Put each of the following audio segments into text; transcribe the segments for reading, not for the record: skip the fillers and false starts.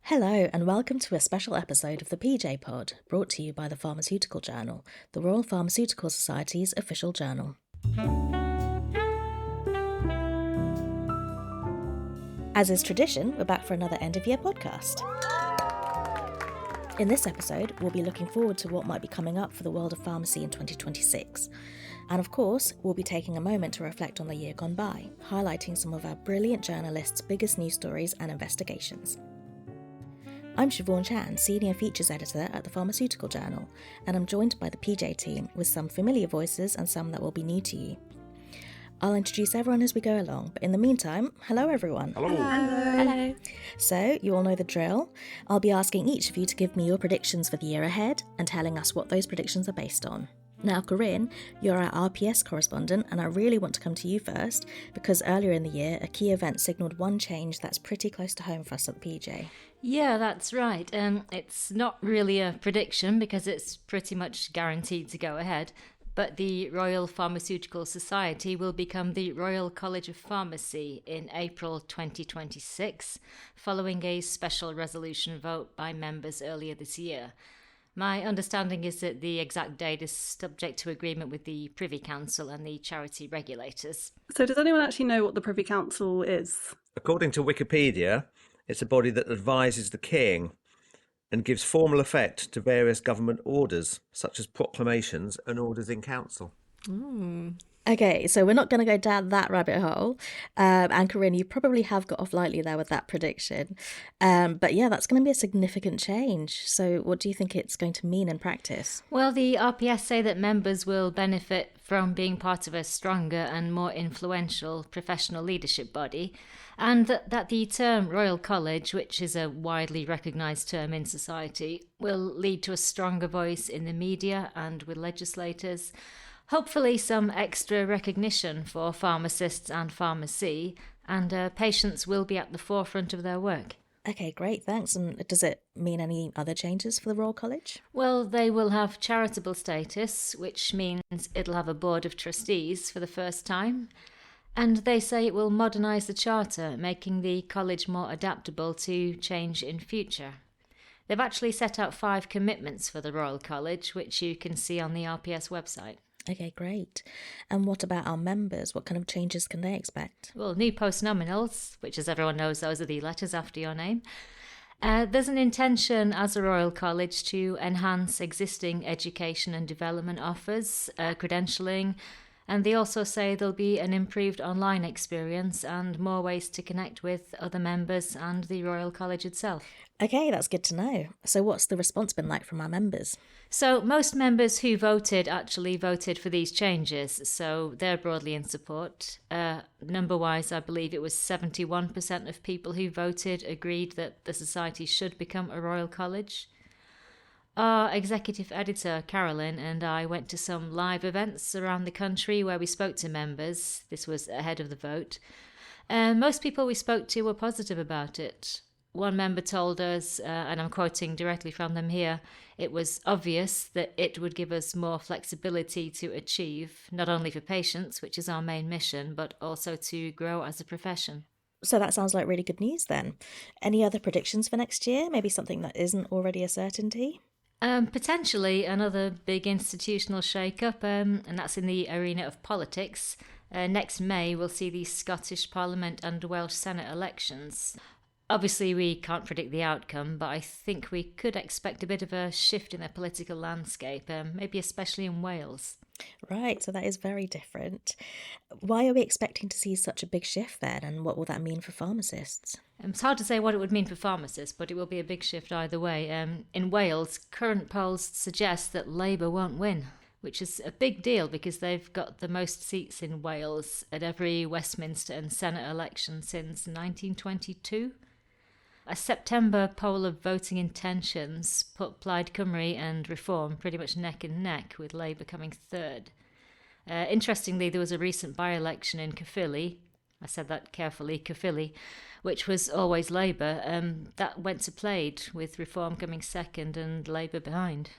Hello, and welcome to a special episode of the PJ Pod, brought to you by the Pharmaceutical Journal, the Royal Pharmaceutical Society's official journal. As is tradition, we're back for another end-of-year podcast. In this episode, we'll be looking forward to what might be coming up for the world of pharmacy in 2026. And of course, we'll be taking a moment to reflect on the year gone by, highlighting some of our brilliant journalists' biggest news stories and investigations. I'm Siobhan Chan, Senior Features Editor at the Pharmaceutical Journal, and I'm joined by the PJ team with some familiar voices and some that will be new to you. I'll introduce everyone as we go along, but in the meantime, hello everyone. Hello. Hello. So, you all know the drill. I'll be asking each of you to give me your predictions for the year ahead and telling us what those predictions are based on. Now, Corrinne, you're our RPS correspondent, and I really want to come to you first because earlier in the year, a key event signalled one change that's pretty close to home for us at the PJ. Yeah, that's right. It's not really a prediction because it's pretty much guaranteed to go ahead. But the Royal Pharmaceutical Society will become the Royal College of Pharmacy in April 2026, following a special resolution vote by members earlier this year. My understanding is that the exact date is subject to agreement with the Privy Council and the charity regulators. So does anyone actually know what the Privy Council is? According to Wikipedia, it's a body that advises the King and gives formal effect to various government orders, such as proclamations and orders in council. Okay, so we're not going to go down that rabbit hole. And Corrinne, you probably have got off lightly there with that prediction. But yeah, that's going to be a significant change. So what do you think it's going to mean in practice? Well, the RPS say that members will benefit from being part of a stronger and more influential professional leadership body, and that the term Royal College, which is a widely recognised term in society, will lead to a stronger voice in the media and with legislators. Hopefully some extra recognition for pharmacists and pharmacy, and patients will be at the forefront of their work. Okay, great, thanks. And does it mean any other changes for the Royal College? Well, they will have charitable status, which means it'll have a board of trustees for the first time. And they say it will modernise the charter, making the college more adaptable to change in future. They've actually set out 5 commitments for the Royal College, which you can see on the RPS website. Okay, great. And what about our members? What kind of changes can they expect? Well, new post-nominals, which as everyone knows, those are the letters after your name. There's an intention as a Royal College to enhance existing education and development offers, credentialing, and they also say there'll be an improved online experience and more ways to connect with other members and the Royal College itself. Okay, that's good to know. So what's the response been like from our members? So most members who voted actually voted for these changes, so they're broadly in support. Number-wise, I believe it was 71% of people who voted agreed that the Society should become a Royal College. Our executive editor, Carolyn, and I went to some live events around the country where we spoke to members. This was ahead of the vote. Most people we spoke to were positive about it. One member told us, and I'm quoting directly from them here, it was obvious that it would give us more flexibility to achieve, not only for patients, which is our main mission, but also to grow as a profession. So that sounds like really good news then. Any other predictions for next year? Maybe something that isn't already a certainty? Potentially another big institutional shake-up, and that's in the arena of politics. Next May, we'll see the Scottish Parliament and Welsh Senate elections. Obviously, we can't predict the outcome, but I think we could expect a bit of a shift in the political landscape, maybe especially in Wales. Right, so that is very different. Why are we expecting to see such a big shift then, and what will that mean for pharmacists? It's hard to say what it would mean for pharmacists, but it will be a big shift either way. In Wales, current polls suggest that Labour won't win, which is a big deal because they've got the most seats in Wales at every Westminster and Senate election since 1922. A September poll of voting intentions put Plaid Cymru and Reform pretty much neck and neck, with Labour coming third. Interestingly, there was a recent by-election in Caerphilly, I said that carefully, Caerphilly, which was always Labour, that went to Plaid, with Reform coming second and Labour behind.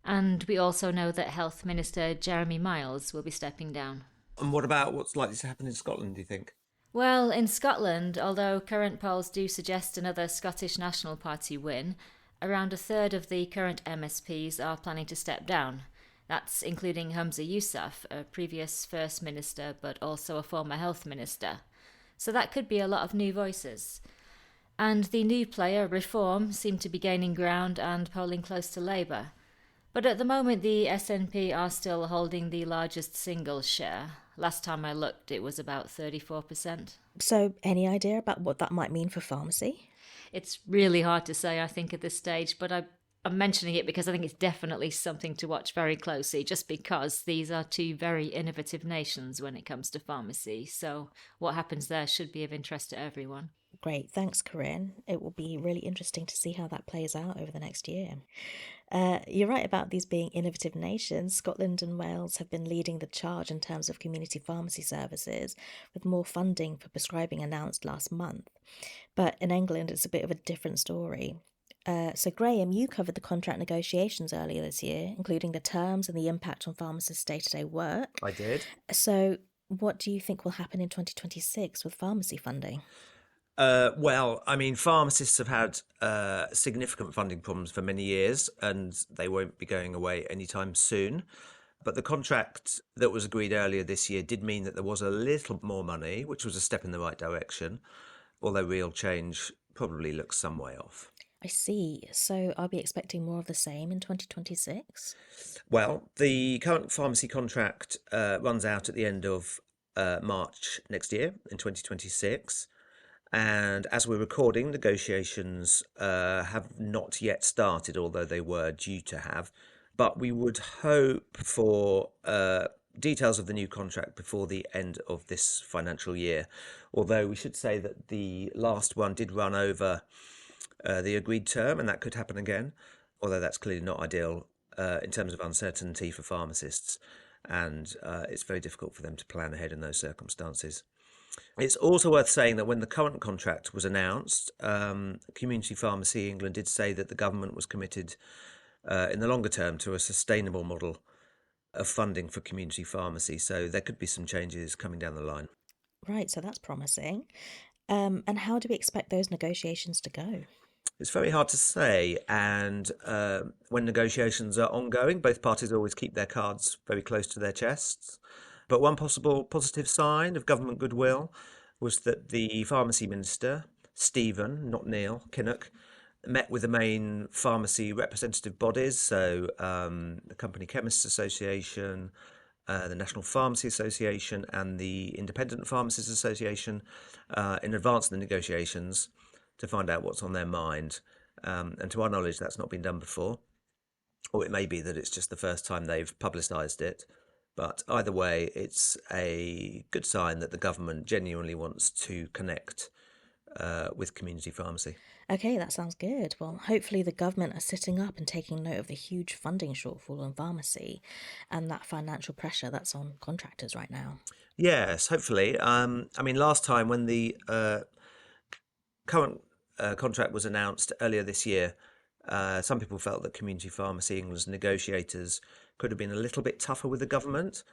And we also know that Health Minister Jeremy Miles will be stepping down. And what about what's likely to happen in Scotland, do you think? Well, in Scotland, although current polls do suggest another Scottish National Party win, around a third of the current MSPs are planning to step down. That's including Humza Yousaf, a previous First Minister but also a former Health Minister. So that could be a lot of new voices. And the new player, Reform, seem to be gaining ground and polling close to Labour. But at the moment, the SNP are still holding the largest single share. Last time I looked, it was about 34%. So, any idea about what that might mean for pharmacy? It's really hard to say, I think, at this stage, but I'm mentioning it because I think it's definitely something to watch very closely, just because these are two very innovative nations when it comes to pharmacy. So what happens there should be of interest to everyone. Great, thanks, Corrine. It will be really interesting to see how that plays out over the next year. You're right about these being innovative nations. Scotland and Wales have been leading the charge in terms of community pharmacy services, with more funding for prescribing announced last month. But in England, it's a bit of a different story. So, Graham, you covered the contract negotiations earlier this year, including the terms and the impact on pharmacists' day-to-day work. I did. So, what do you think will happen in 2026 with pharmacy funding? Well, I mean, pharmacists have had significant funding problems for many years, and they won't be going away anytime soon. But the contract that was agreed earlier this year did mean that there was a little more money, which was a step in the right direction, although real change probably looks some way off. I see. So, I'll be expecting more of the same in 2026? Well, the current pharmacy contract runs out at the end of March next year in 2026. And as we're recording, negotiations have not yet started, although they were due to have. But we would hope for details of the new contract before the end of this financial year. Although we should say that the last one did run over the agreed term, and that could happen again, although that's clearly not ideal in terms of uncertainty for pharmacists. And it's very difficult for them to plan ahead in those circumstances. It's also worth saying that when the current contract was announced, Community Pharmacy England did say that the government was committed in the longer term to a sustainable model of funding for community pharmacy. So there could be some changes coming down the line. Right, so that's promising. And how do we expect those negotiations to go? It's very hard to say, and when negotiations are ongoing, both parties always keep their cards very close to their chests. But one possible positive sign of government goodwill was that the pharmacy minister, Stephen, not Neil, Kinnock, met with the main pharmacy representative bodies, so the Company Chemists Association, the National Pharmacy Association and the Independent Pharmacists Association in advance of the negotiations to find out what's on their mind. And to our knowledge, that's not been done before. Or it may be that it's just the first time they've publicised it. But either way, it's a good sign that the government genuinely wants to connect with community pharmacy. Okay, that sounds good. Well, hopefully the government are sitting up and taking note of the huge funding shortfall in pharmacy and that financial pressure that's on contractors right now. Yes, hopefully. I mean, last time when the current contract was announced earlier this year, some people felt that Community Pharmacy England's negotiators could have been a little bit tougher with the government,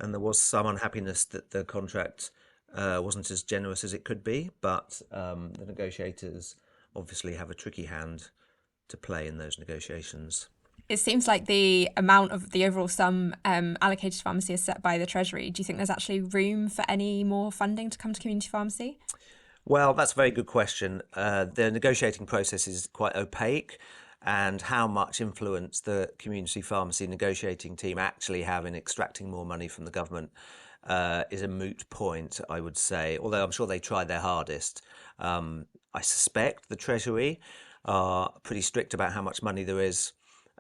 and there was some unhappiness that the contract wasn't as generous as it could be, but the negotiators obviously have a tricky hand to play in those negotiations. It seems like the amount of the overall sum allocated to pharmacy is set by the Treasury. Do you think there's actually room for any more funding to come to community pharmacy? Well, that's a very good question. The negotiating process is quite opaque, and how much influence the community pharmacy negotiating team actually have in extracting more money from the government is a moot point, I would say, although I'm sure they tried their hardest. I suspect the Treasury are pretty strict about how much money there is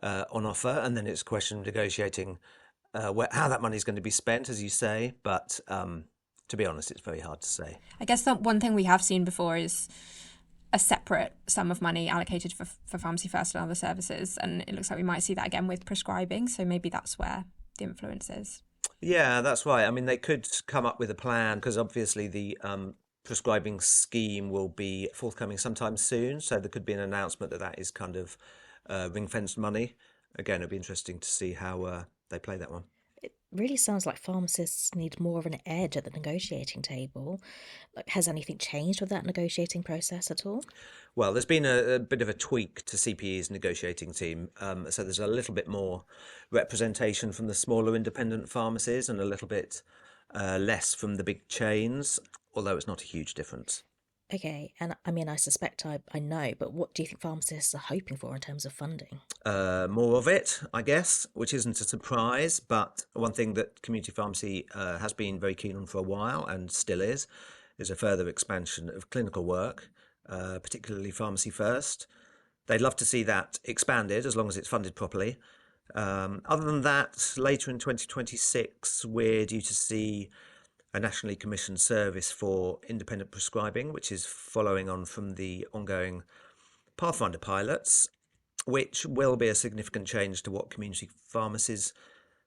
on offer, and then it's a question of negotiating how that money is going to be spent, as you say, but to be honest, it's very hard to say. I guess that one thing we have seen before is a separate sum of money allocated for Pharmacy First and other services, and it looks like we might see that again with prescribing, so maybe that's where the influence is. Yeah, that's right. I mean, they could come up with a plan, because obviously the prescribing scheme will be forthcoming sometime soon, so there could be an announcement that that is kind of ring-fenced money. Again, it'd be interesting to see how they play that one. It really sounds like pharmacists need more of an edge at the negotiating table. Like, has anything changed with that negotiating process at all? Well, there's been a bit of a tweak to CPE's negotiating team. So there's a little bit more representation from the smaller independent pharmacies and a little bit less from the big chains, although it's not a huge difference. Okay, and I mean, I suspect I know, but what do you think pharmacists are hoping for in terms of funding? More of it, I guess, which isn't a surprise. But one thing that community pharmacy has been very keen on for a while and still is a further expansion of clinical work, particularly pharmacy first. They'd love to see that expanded as long as it's funded properly. Other than that, later in 2026, we're due to see a nationally commissioned service for independent prescribing, which is following on from the ongoing Pathfinder pilots, which will be a significant change to what community pharmacies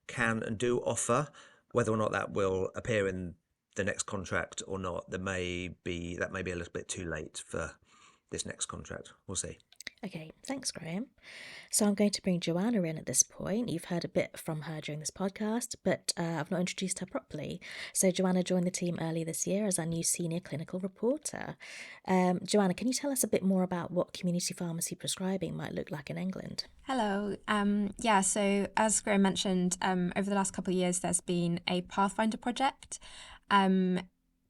can and do offer. Whether or not that will appear in the next contract or not, that may be a little bit too late for this next contract. We'll see. Okay, thanks, Graham. So I'm going to bring Joanna in at this point. You've heard a bit from her during this podcast, but I've not introduced her properly. So Joanna joined the team early this year as our new senior clinical reporter. Joanna, can you tell us a bit more about what community pharmacy prescribing might look like in England? Hello. So as Graham mentioned, over the last couple of years, there's been a Pathfinder project.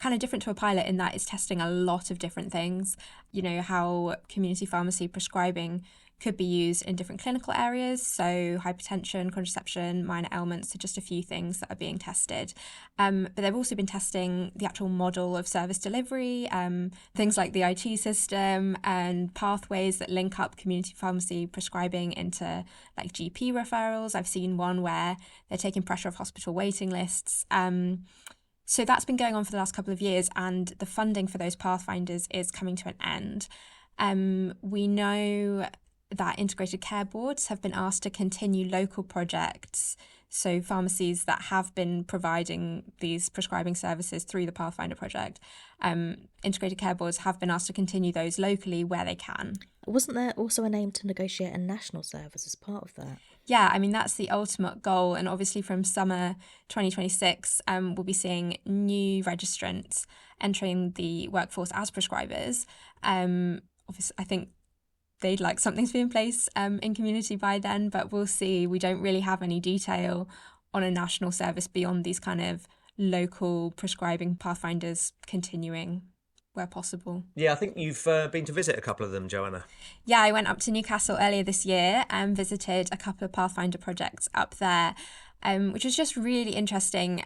Kind of different to a pilot in that it's testing a lot of different things. You know, how community pharmacy prescribing could be used in different clinical areas. So hypertension, contraception, minor ailments are just a few things that are being tested. But they've also been testing the actual model of service delivery, things like the IT system and pathways that link up community pharmacy prescribing into like GP referrals. I've seen one where they're taking pressure off hospital waiting lists. So that's been going on for the last couple of years, and the funding for those pathfinders is coming to an end. We know that integrated care boards have been asked to continue local projects. So pharmacies that have been providing these prescribing services through the Pathfinder project, integrated care boards have been asked to continue those locally where they can. Wasn't there also an aim to negotiate a national service as part of that? Yeah, I mean, that's the ultimate goal. And obviously from summer 2026, we'll be seeing new registrants entering the workforce as prescribers. Obviously, I think they'd like something to be in place in community by then, but we'll see. We don't really have any detail on a national service beyond these kind of local prescribing pathfinders continuing where possible. Yeah, I think you've been to visit a couple of them, Joanna. Yeah, I went up to Newcastle earlier this year and visited a couple of Pathfinder projects up there, which was just really interesting,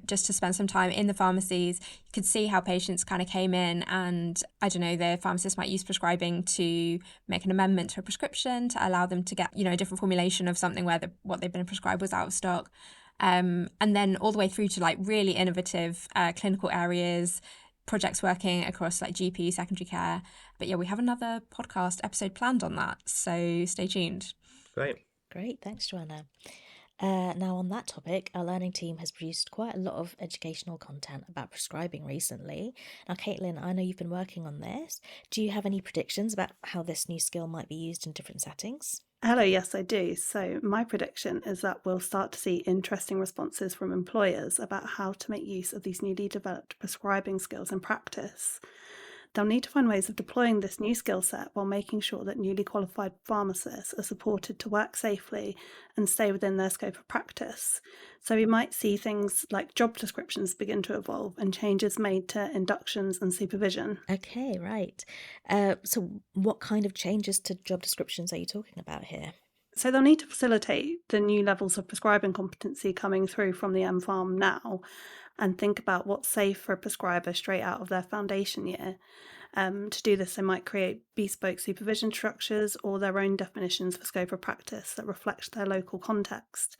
just to spend some time in the pharmacies. You could see how patients kind of came in and, I don't know, the pharmacist might use prescribing to make an amendment to a prescription to allow them to get, you know, a different formulation of something where what they've been prescribed was out of stock. And then all the way through to like really innovative clinical areas, projects working across like GP, secondary care. But yeah, we have another podcast episode planned on that, so stay tuned. Great, thanks, Joanna. Now on that topic, our learning team has produced quite a lot of educational content about prescribing recently. Now, Caitlin, I know you've been working on this. Do you have any predictions about how this new skill might be used in different settings? Hello, yes, I do. So my prediction is that we'll start to see interesting responses from employers about how to make use of these newly developed prescribing skills in practice. They'll need to find ways of deploying this new skill set while making sure that newly qualified pharmacists are supported to work safely and stay within their scope of practice. So we might see things like job descriptions begin to evolve and changes made to inductions and supervision. Okay, right. So what kind of changes to job descriptions are you talking about here? So they'll need to facilitate the new levels of prescribing competency coming through from the MPharm now, and think about what's safe for a prescriber straight out of their foundation year. To do this, they might create bespoke supervision structures or their own definitions for scope of practice that reflect their local context.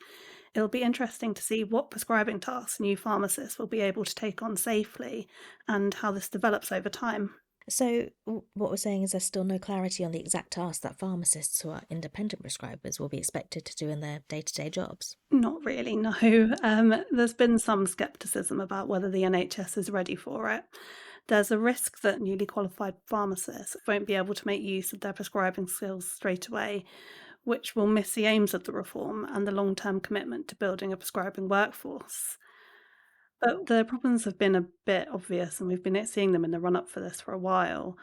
It'll be interesting to see what prescribing tasks new pharmacists will be able to take on safely and how this develops over time. So what we're saying is there's still no clarity on the exact tasks that pharmacists who are independent prescribers will be expected to do in their day-to-day jobs? Not really, no. There's been some scepticism about whether the NHS is ready for it. There's a risk that newly qualified pharmacists won't be able to make use of their prescribing skills straight away, which will miss the aims of the reform and the long-term commitment to building a prescribing workforce. But the problems have been a bit obvious, and we've been seeing them in the run-up for this for a while.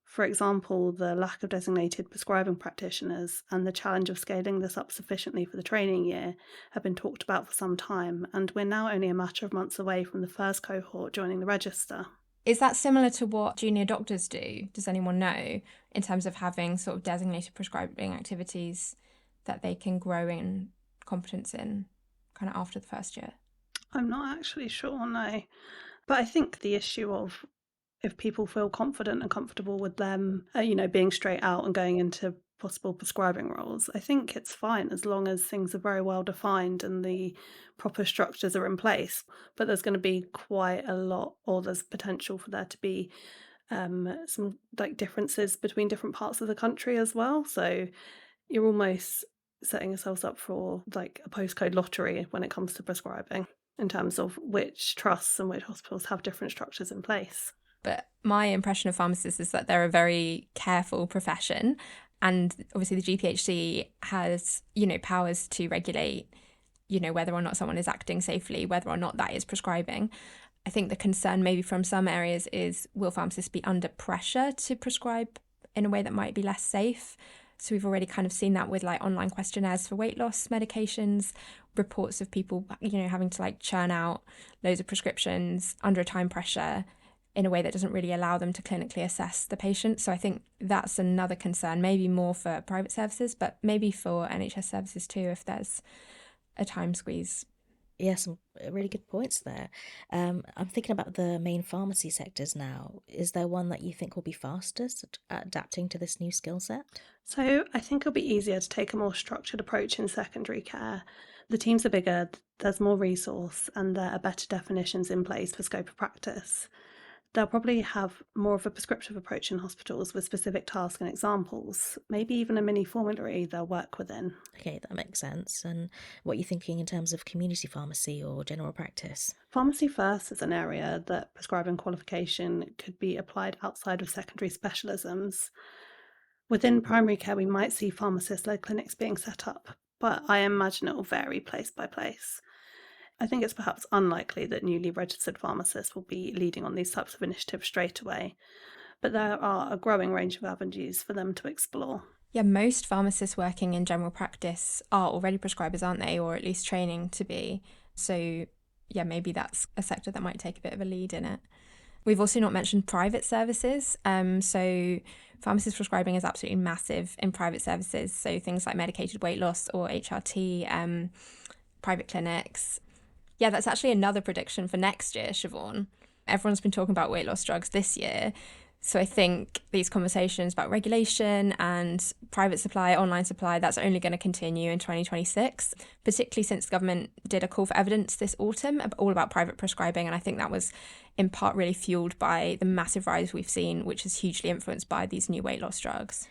For example, the lack of designated prescribing practitioners and the challenge of scaling this up sufficiently for the training year have been talked about for some time, and we're now only a matter of months away from the first cohort joining the register. Is that similar to what junior doctors do? Does anyone know, in terms of having sort of designated prescribing activities that they can grow in competence in kind of after the first year? I'm not actually sure, no. But I think the issue of if people feel confident and comfortable with them, being straight out and going into possible prescribing roles, I think it's fine as long as things are very well defined and the proper structures are in place. But there's going to be quite a lot, or there's potential for there to be some differences between different parts of the country as well. So you're almost setting yourselves up for a postcode lottery when it comes to prescribing, in terms of which trusts and which hospitals have different structures in place. But my impression of pharmacists is that they're a very careful profession, and obviously the GPHC has, powers to regulate, whether or not someone is acting safely, whether or not that is prescribing. I think the concern maybe from some areas is, will pharmacists be under pressure to prescribe in a way that might be less safe? So we've already kind of seen that with online questionnaires for weight loss medications, reports of people, having to churn out loads of prescriptions under a time pressure in a way that doesn't really allow them to clinically assess the patient. So I think that's another concern, maybe more for private services, but maybe for NHS services too, if there's a time squeeze. Yeah, some really good points there. I'm thinking about the main pharmacy sectors now. Is there one that you think will be fastest at adapting to this new skill set? So I think it'll be easier to take a more structured approach in secondary care. The teams are bigger, there's more resource, and there are better definitions in place for scope of practice. They'll probably have more of a prescriptive approach in hospitals with specific tasks and examples, maybe even a mini formulary they'll work within. Okay, that makes sense. And what are you thinking in terms of community pharmacy or general practice? Pharmacy first is an area that prescribing qualification could be applied outside of secondary specialisms. Within primary care, we might see pharmacist-led clinics being set up, but I imagine it will vary place by place. I think it's perhaps unlikely that newly registered pharmacists will be leading on these types of initiatives straight away, but there are a growing range of avenues for them to explore. Yeah, most pharmacists working in general practice are already prescribers, aren't they, or at least training to be. So yeah, maybe that's a sector that might take a bit of a lead in it. We've also not mentioned private services. So pharmacist prescribing is absolutely massive in private services. So things like medicated weight loss or HRT, private clinics. Yeah, that's actually another prediction for next year, Siobhan. Everyone's been talking about weight loss drugs this year. So I think these conversations about regulation and private supply, online supply, that's only going to continue in 2026, particularly since the government did a call for evidence this autumn all about private prescribing. And I think that was in part really fueled by the massive rise we've seen, which is hugely influenced by these new weight loss drugs.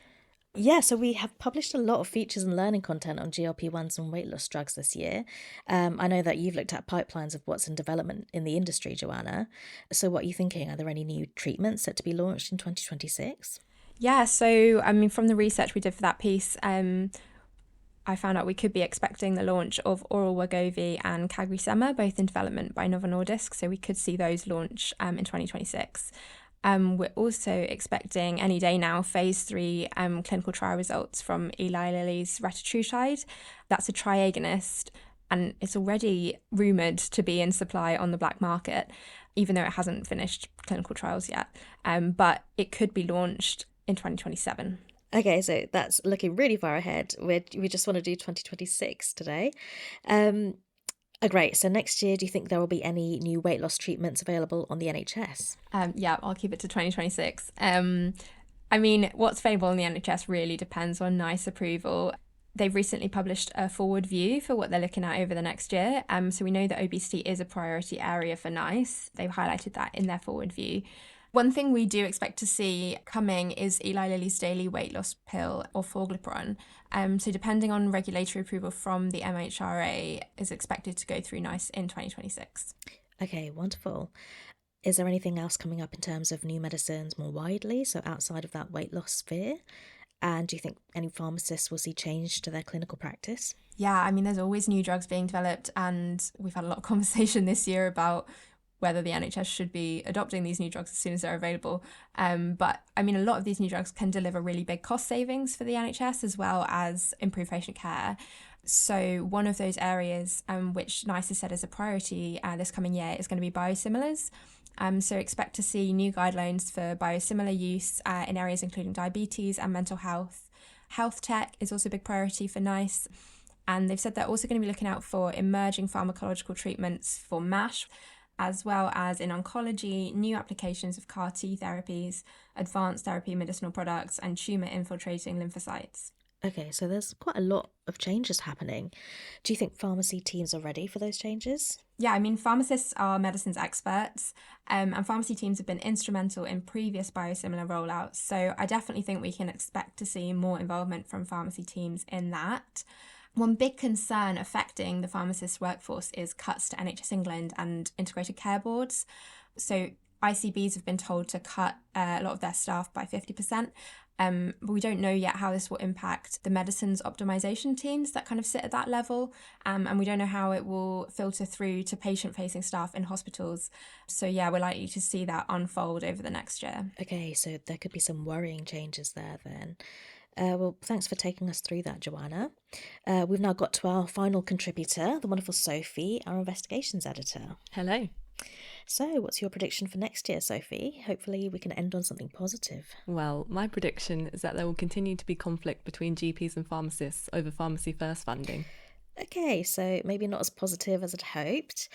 Yeah, so we have published a lot of features and learning content on GLP-1s and weight loss drugs this year. I know that you've looked at pipelines of what's in development in the industry, Joanna. So what are you thinking? Are there any new treatments set to be launched in 2026? Yeah, so from the research we did for that piece, I found out we could be expecting the launch of oral Wegovy and CagriSema, both in development by Novo Nordisk. So we could see those launch in 2026. We're also expecting any day now phase 3 clinical trial results from Eli Lilly's retatrutide. That's a triagonist, and it's already rumoured to be in supply on the black market, even though it hasn't finished clinical trials yet. But it could be launched in 2027. Okay, so that's looking really far ahead. We just want to do 2026 today. Great. So next year, do you think there will be any new weight loss treatments available on the NHS? Yeah, I'll keep it to 2026. What's available on the NHS really depends on NICE approval. They've recently published a forward view for what they're looking at over the next year. So we know that obesity is a priority area for NICE. They've highlighted that in their forward view. One thing we do expect to see coming is Eli Lilly's daily weight loss pill, or Orforglipron. So depending on regulatory approval from the MHRA, is expected to go through NICE in 2026. Okay, wonderful. Is there anything else coming up in terms of new medicines more widely, so outside of that weight loss sphere? And do you think any pharmacists will see change to their clinical practice? Yeah, I mean, there's always new drugs being developed, and we've had a lot of conversation this year about whether the NHS should be adopting these new drugs as soon as they're available. But I mean, a lot of these new drugs can deliver really big cost savings for the NHS as well as improve patient care. So one of those areas which NICE has said is a priority this coming year is going to be biosimilars. So expect to see new guidelines for biosimilar use in areas including diabetes and mental health. Health tech is also a big priority for NICE. And they've said they're also going to be looking out for emerging pharmacological treatments for MASH, as well as in oncology, new applications of CAR T therapies, advanced therapy medicinal products, and tumour-infiltrating lymphocytes. Okay, so there's quite a lot of changes happening. Do you think pharmacy teams are ready for those changes? Yeah, I mean, pharmacists are medicines experts, and pharmacy teams have been instrumental in previous biosimilar rollouts. So I definitely think we can expect to see more involvement from pharmacy teams in that. One big concern affecting the pharmacist workforce is cuts to NHS England and integrated care boards. So ICBs have been told to cut a lot of their staff by 50%. But we don't know yet how this will impact the medicines optimization teams that kind of sit at that level. And we don't know how it will filter through to patient-facing staff in hospitals. So yeah, we're likely to see that unfold over the next year. Okay, so there could be some worrying changes there then. Well, thanks for taking us through that, Joanna. We've now got to our final contributor, the wonderful Sophie, our investigations editor. Hello. So, what's your prediction for next year, Sophie? Hopefully we can end on something positive. Well, my prediction is that there will continue to be conflict between GPs and pharmacists over Pharmacy First funding. Okay, so maybe not as positive as I'd hoped.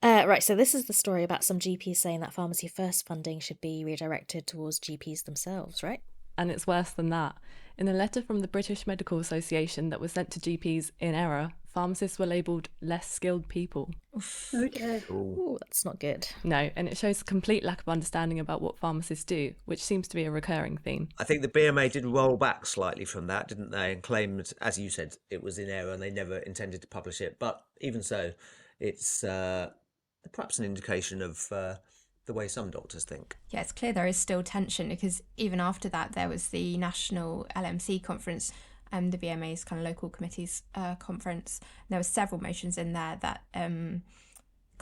Right, so this is the story about some GPs saying that Pharmacy First funding should be redirected towards GPs themselves, right? And it's worse than that. In a letter from the British Medical Association that was sent to GPs in error, pharmacists were labelled less skilled people. Oh dear. Ooh, that's not good. No, and it shows a complete lack of understanding about what pharmacists do, which seems to be a recurring theme. I think the BMA did roll back slightly from that, didn't they? And claimed, as you said, it was in error and they never intended to publish it. But even so, it's perhaps an indication of the way some doctors think. Yeah, it's clear there is still tension because even after that, there was the National LMC conference, the BMA's kind of local committees conference. There were several motions in there that kind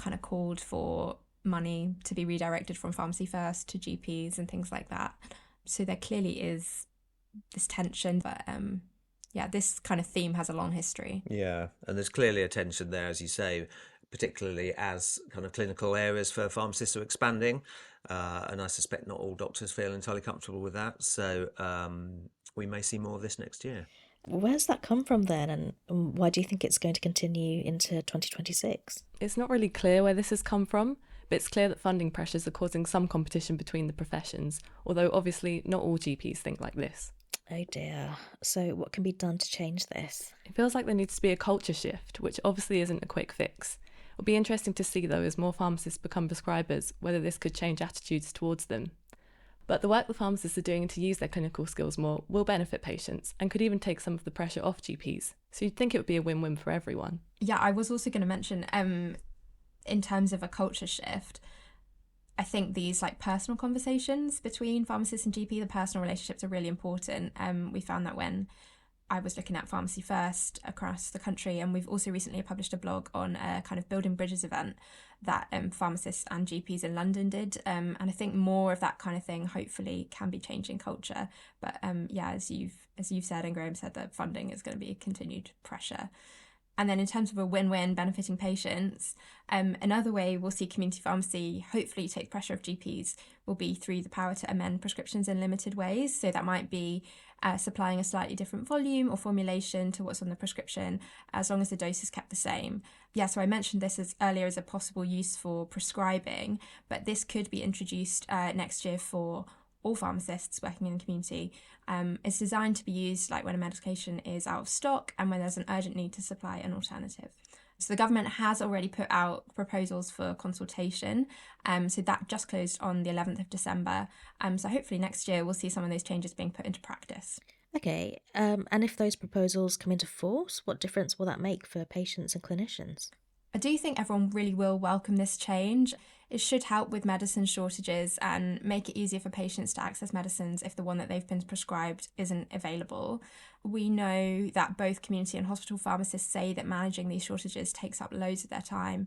of called for money to be redirected from Pharmacy First to GPs and things like that. So there clearly is this tension, but yeah, this kind of theme has a long history. Yeah, and there's clearly a tension there, as you say, particularly as kind of clinical areas for pharmacists are expanding. And I suspect not all doctors feel entirely comfortable with that. So we may see more of this next year. Where's that come from then, and why do you think it's going to continue into 2026? It's not really clear where this has come from, but it's clear that funding pressures are causing some competition between the professions, although obviously not all GPs think like this. Oh dear. So what can be done to change this? It feels like there needs to be a culture shift, which obviously isn't a quick fix. It'll be interesting to see, though, as more pharmacists become prescribers, whether this could change attitudes towards them. But the work the pharmacists are doing to use their clinical skills more will benefit patients and could even take some of the pressure off GPs. So you'd think it would be a win-win for everyone. Yeah, I was also going to mention, in terms of a culture shift, I think these like personal conversations between pharmacists and GP, the personal relationships are really important. We found that when I was looking at Pharmacy First across the country, and we've also recently published a blog on a kind of Building Bridges event that pharmacists and GPs in London did. And I think more of that kind of thing hopefully can be changing culture. But yeah, as you've said and Graham said, that funding is going to be continued pressure. And then in terms of a win-win benefiting patients, another way we'll see community pharmacy hopefully take the pressure of GPs will be through the power to amend prescriptions in limited ways. So that might be supplying a slightly different volume or formulation to what's on the prescription, as long as the dose is kept the same. Yeah, so I mentioned this earlier as a possible use for prescribing, but this could be introduced next year for all pharmacists working in the community. It's designed to be used like when a medication is out of stock and when there's an urgent need to supply an alternative. So the government has already put out proposals for consultation. So that just closed on the 11th of December. So hopefully next year we'll see some of those changes being put into practice. Okay, and if those proposals come into force, what difference will that make for patients and clinicians? I do think everyone really will welcome this change. It should help with medicine shortages and make it easier for patients to access medicines if the one that they've been prescribed isn't available. We know that both community and hospital pharmacists say that managing these shortages takes up loads of their time.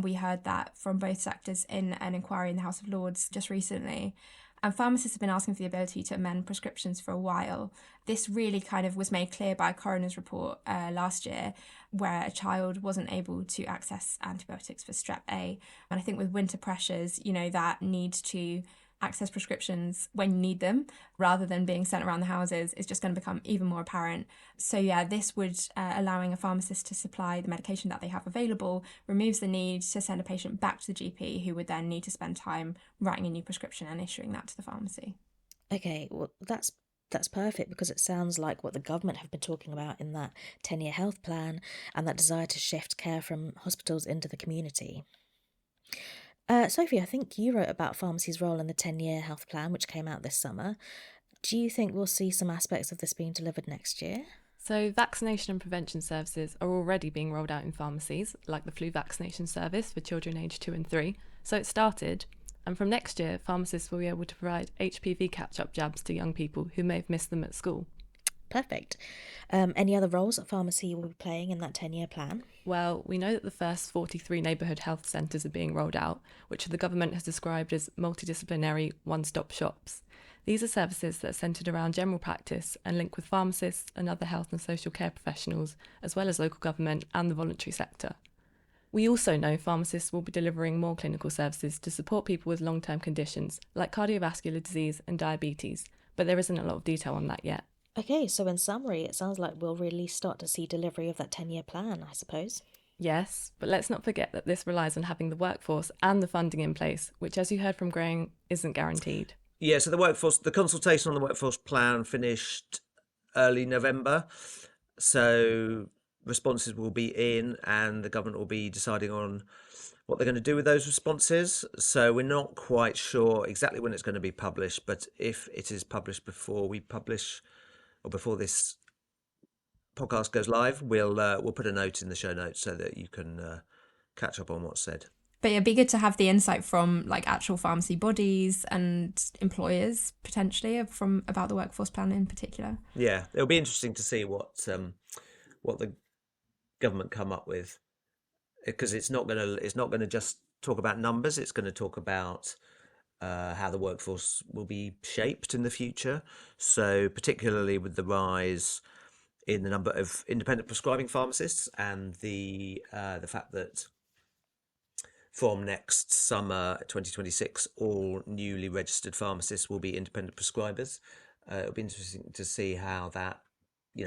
We heard that from both sectors in an inquiry in the House of Lords just recently. And pharmacists have been asking for the ability to amend prescriptions for a while. This really kind of was made clear by a coroner's report last year, where a child wasn't able to access antibiotics for strep A. And I think with winter pressures, that need to access prescriptions when you need them rather than being sent around the houses is just going to become even more apparent. So this would allowing a pharmacist to supply the medication that they have available removes the need to send a patient back to the GP, who would then need to spend time writing a new prescription and issuing that to the pharmacy. Okay, well, that's perfect, because it sounds like what the government have been talking about in that 10-year health plan and that desire to shift care from hospitals into the community. Sophie, I think you wrote about pharmacy's role in the 10-year health plan, which came out this summer. Do you think we'll see some aspects of this being delivered next year? So vaccination and prevention services are already being rolled out in pharmacies, like the flu vaccination service for children aged 2 and 3. So it started, and from next year, pharmacists will be able to provide HPV catch-up jabs to young people who may have missed them at school. Perfect. Any other roles that pharmacy will be playing in that 10-year plan? Well, we know that the first 43 neighbourhood health centres are being rolled out, which the government has described as multidisciplinary one-stop shops. These are services that are centred around general practice and link with pharmacists and other health and social care professionals, as well as local government and the voluntary sector. We also know pharmacists will be delivering more clinical services to support people with long-term conditions like cardiovascular disease and diabetes, but there isn't a lot of detail on that yet. Okay, so in summary, it sounds like we'll really start to see delivery of that 10-year plan, I suppose. Yes, but let's not forget that this relies on having the workforce and the funding in place, which, as you heard from Graham, isn't guaranteed. Yeah, so the consultation on the workforce plan finished early November. So responses will be in, and the government will be deciding on what they're going to do with those responses. So we're not quite sure exactly when it's going to be published, but if it is published before we publish, or before this podcast goes live, we'll put a note in the show notes so that you can catch up on what's said. But it'd be good to have the insight from actual pharmacy bodies and employers potentially about the workforce plan in particular. Yeah, it'll be interesting to see what the government come up with, because it's not gonna just talk about numbers. It's going to talk about how the workforce will be shaped in the future. So particularly with the rise in the number of independent prescribing pharmacists and the fact that from next summer 2026 all newly registered pharmacists will be independent prescribers. It'll be interesting to see how that,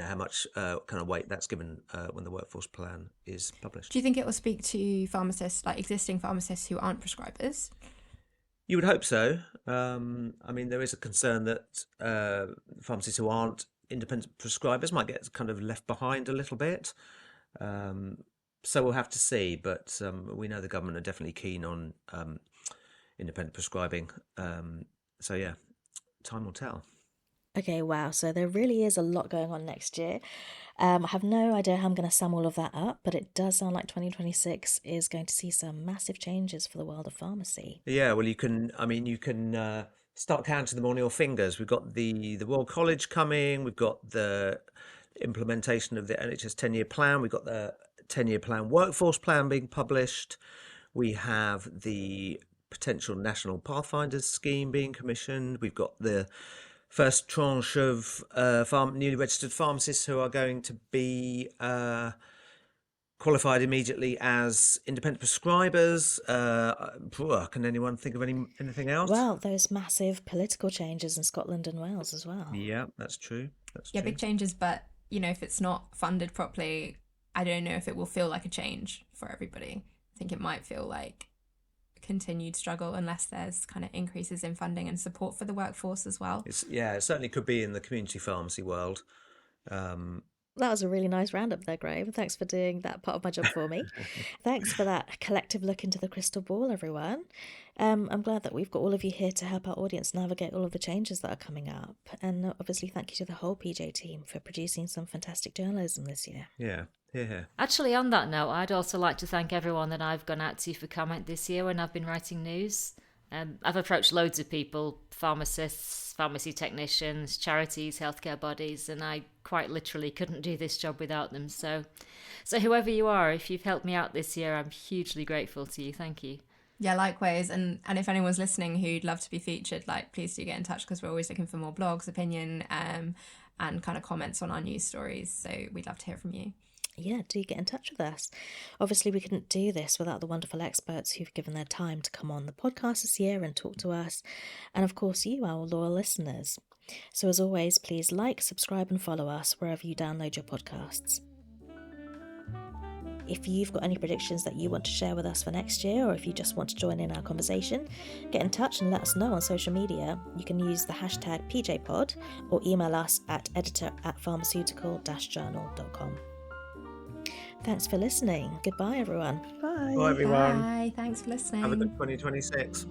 how much kind of weight that's given when the workforce plan is published. Do you think it will speak to pharmacists, like existing pharmacists who aren't prescribers? You would hope so. There is a concern that pharmacists who aren't independent prescribers might get kind of left behind a little bit. So we'll have to see, but we know the government are definitely keen on independent prescribing. So yeah, time will tell. Okay, wow. So there really is a lot going on next year. I have no idea how I'm going to sum all of that up, but it does sound like 2026 is going to see some massive changes for the world of pharmacy. Yeah, well, you can start counting them on your fingers. We've got the Royal College coming. We've got the implementation of the NHS 10-year plan. We've got the 10-year plan workforce plan being published. We have the potential National Pathfinders scheme being commissioned. We've got the first tranche of newly registered pharmacists who are going to be qualified immediately as independent prescribers. Can anyone think of anything else? Well, those massive political changes in Scotland and Wales as well. Yeah, that's true. Big changes, but if it's not funded properly, I don't know if it will feel like a change for everybody. I think it might feel like continued struggle unless there's kind of increases in funding and support for the workforce as well. It certainly could be in the community pharmacy world. That was a really nice roundup there, Graham. Thanks for doing that part of my job for me. Thanks for that collective look into the crystal ball, everyone. I'm glad that we've got all of you here to help our audience navigate all of the changes that are coming up. And obviously, thank you to the whole PJ team for producing some fantastic journalism this year. Yeah. Yeah. Actually, on that note, I'd also like to thank everyone that I've gone out to for comment this year when I've been writing news. I've approached loads of people, pharmacists, pharmacy technicians, charities, healthcare bodies, and I quite literally couldn't do this job without them. So whoever you are, if you've helped me out this year, I'm hugely grateful to you. Thank you. Yeah, likewise. And if anyone's listening who'd love to be featured, please do get in touch, because we're always looking for more blogs, opinion, and kind of comments on our news stories. So we'd love to hear from you. Yeah, do get in touch with us. Obviously, we couldn't do this without the wonderful experts who've given their time to come on the podcast this year and talk to us. And of course, you, our loyal listeners. So as always, please like, subscribe and follow us wherever you download your podcasts. If you've got any predictions that you want to share with us for next year, or if you just want to join in our conversation, get in touch and let us know on social media. You can use the hashtag PJPod or email us at editor@pharmaceutical-journal.com. Thanks for listening. Goodbye, everyone. Bye. Bye, everyone. Bye. Thanks for listening. Have a good 2026.